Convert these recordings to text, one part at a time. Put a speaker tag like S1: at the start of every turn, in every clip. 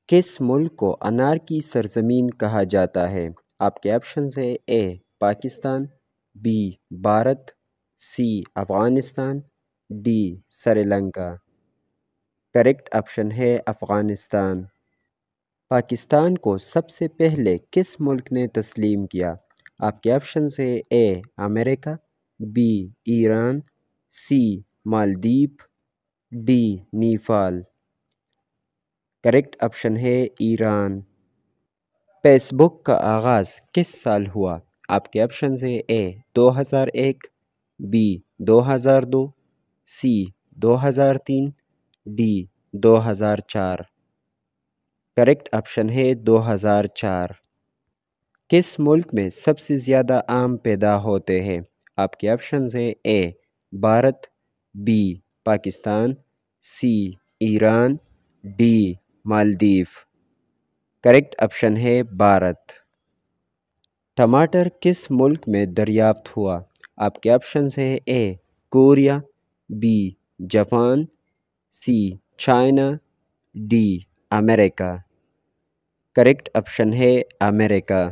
S1: کس ملک کو انار کی سرزمین کہا جاتا ہے؟ آپ کے آپشنز ہے A Pakistan, B Bharat, C Afghanistan, D Sri Lanka. Correct option ہے افغانستان۔ پاکستان کو سب سے پہلے کس ملک نے تسلیم کیا؟ آپ کے آپشنز ہے اے امریکہ، B Iran, C Maldives, D Nepal. Correct option ہے ایران۔ فیس بک کا آغاز کس سال ہوا؟ آپ کے آپشنز ہے A 2001، B 2002، C 2003، D 2004۔ Correct option ہے 2004۔ کس ملک میں سب سے زیادہ آم پیدا ہوتے ہیں؟ آپ کے آپشنز ہے A Bharat, B Pakistan, C Iran, D Maldives. Correct option ہے بھارت۔ ٹماٹر کس ملک میں دریافت ہوا؟ آپ کے آپشنز ہے A Korea, B Japan, C China, D امریکہ۔ کریکٹ آپشن ہے امریکہ۔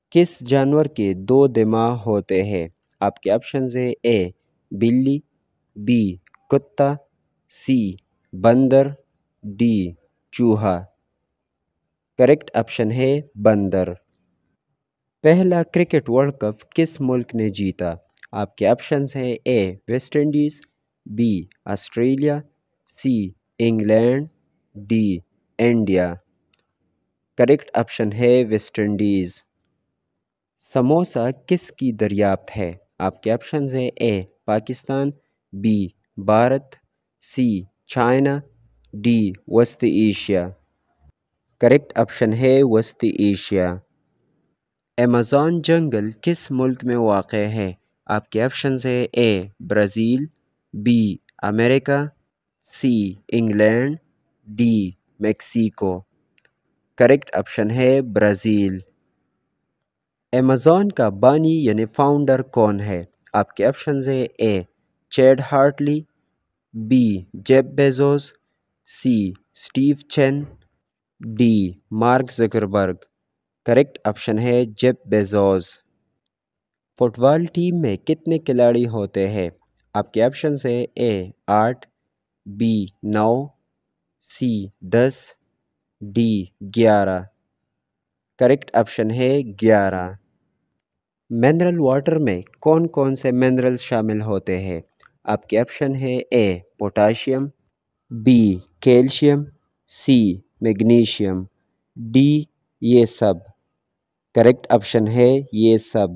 S1: کس جانور کے دو دماغ ہوتے ہیں؟ آپ کے آپشنز ہے اے بلی، بی کتا، سی بندر، ڈی چوہا۔ کریکٹ آپشن ہے بندر۔ پہلا کرکٹ ورلڈ کپ کس ملک نے جیتا؟ آپ کے آپشنز ہیں A West Indies, B Australia, C England, D India. Correct option ہے ویسٹ انڈیز۔ سموسہ کس کی دریافت ہے؟ آپ کے آپشنز ہیں A Pakistan, B Bharat, C China, D وسطی ایشیا۔ کریکٹ آپشن ہے وسطی ایشیا۔ ایمیزون جنگل کس ملک میں واقع ہے؟ آپ کے آپشنز ہیں اے برازیل، بی امریکہ، C England, D Mexico. Correct option ہے برازیل۔ ایمیزون کا بانی یعنی فاؤنڈر کون ہے؟ آپ کے آپشنز ہیں A Chad Hartley, B Jeff Bezos, C Steve Chen, D Mark Zuckerberg. Correct option ہے Jeff Bezos. Football team میں کتنے کھلاڑی ہوتے ہیں؟ آپ کے آپشنز ہیں A 8، B 9، C 10، D 11۔ Correct option ہے 11۔ منرل واٹر میں کون کون سے منرلز شامل ہوتے ہیں؟ آپ کے آپشن ہے A potassium, B calcium, C magnesium, D یہ سب۔ کریکٹ آپشن ہے یہ سب۔